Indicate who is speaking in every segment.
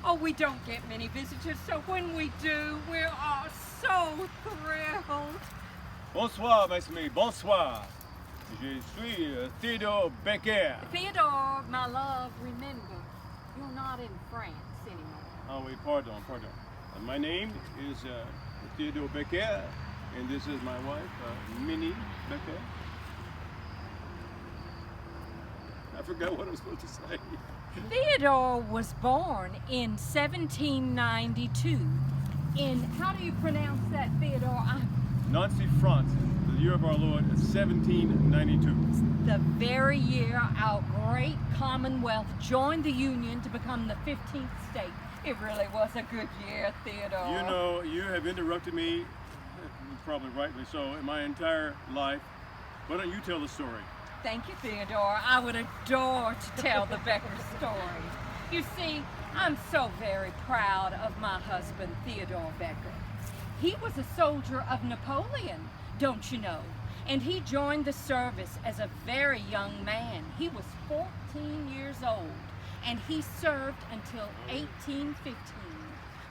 Speaker 1: Oh, we don't get many visitors, so when we do, we're all so thrilled.
Speaker 2: Bonsoir, mes amis, bonsoir. Je suis Theodore Becker.
Speaker 1: Theodore, my love, remember, you're not in France anymore.
Speaker 2: Oh, wait, pardon. My name is Theodore Becker, and this is my wife, Minnie Becker. I forgot what I was supposed to say.
Speaker 1: Theodore was born in 1792 in, how do you pronounce that, Theodore?
Speaker 2: Nancy France, the year of our Lord is 1792.
Speaker 1: The very year our great Commonwealth joined the Union to become the 15th state. It really was a good year, Theodore.
Speaker 2: You know, you have interrupted me, probably rightly so, in my entire life. Why don't you tell the story?
Speaker 1: Thank you, Theodore. I would adore to tell the Becker story. You see, I'm so very proud of my husband, Theodore Becker. He was a soldier of Napoleon, don't you know? And he joined the service as a very young man. He was 14 years old, and he served until 1815,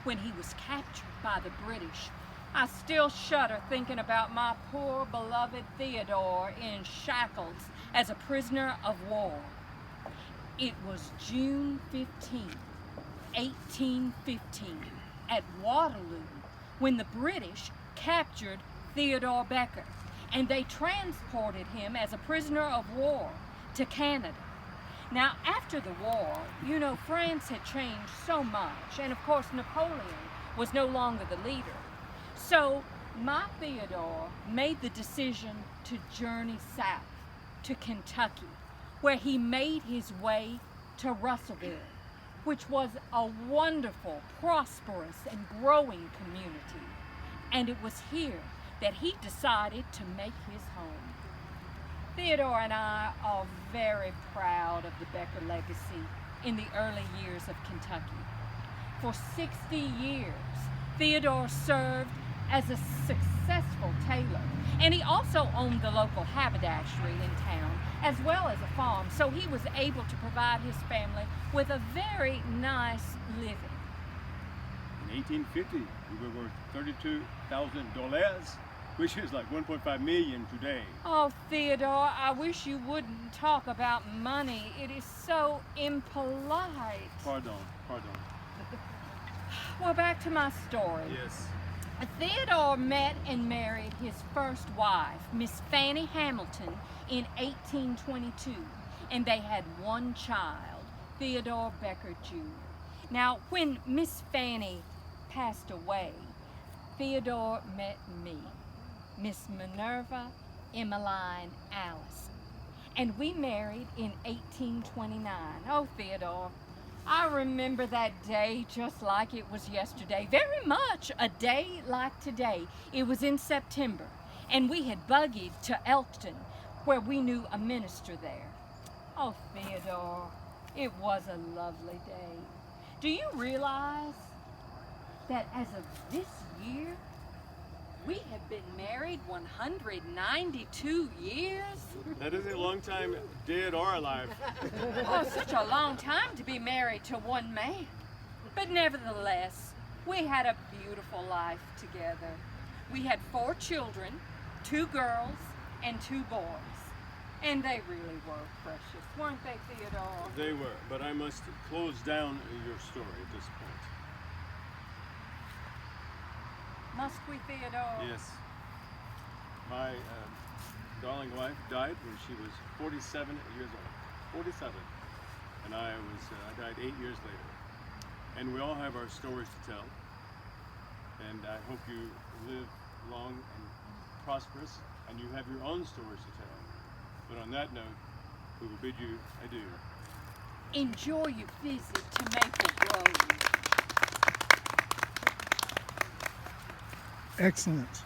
Speaker 1: when he was captured by the British. I still shudder thinking about my poor beloved Theodore in shackles as a prisoner of war. It was June 15, 1815, at Waterloo, when the British captured Theodore Becker, and they transported him as a prisoner of war to Canada. Now, after the war, you know, France had changed so much, and of course Napoleon was no longer the leader. So my Theodore made the decision to journey south to Kentucky, where he made his way to Russellville, which was a wonderful, prosperous, and growing community. And it was here that he decided to make his home. Theodore and I are very proud of the Becker legacy in the early years of Kentucky. For 60 years, Theodore served as a successful tailor, and he also owned the local haberdashery in town, as well as a farm, so he was able to provide his family with a very nice living.
Speaker 2: In 1850, we were worth $32,000, which is like 1.5 million today.
Speaker 1: Oh, Theodore, I wish you wouldn't talk about money. It is so impolite.
Speaker 2: Pardon.
Speaker 1: Well, back to my story.
Speaker 2: Yes.
Speaker 1: Theodore met and married his first wife, Miss Fanny Hamilton, in 1822, and they had one child, Theodore Becker Jr. Now, when Miss Fanny passed away, Theodore met me, Miss Minerva Emmeline Allison, and we married in 1829. Oh, Theodore, I remember that day just like it was yesterday, very much a day like today. It was in September, and we had buggied to Elkton, where we knew a minister there. Oh, Theodore, it was a lovely day. Do you realize that as of this year, we have been married 192 years?
Speaker 2: That is a long time, dead or alive.
Speaker 1: Oh, such a long time to be married to one man. But nevertheless, we had a beautiful life together. We had 4 children, 2 girls and 2 boys. And they really were precious, weren't they, Theodore?
Speaker 2: They were, but I must close down your story at this point.
Speaker 1: Must we, Theodore?
Speaker 2: Yes. My darling wife died when she was 47 years old. 47. And I died 8 years later. And we all have our stories to tell. And I hope you live long and prosperous, and you have your own stories to tell. But on that note, we will bid you adieu.
Speaker 1: Enjoy your visit to Maple Grove.
Speaker 3: Excellent.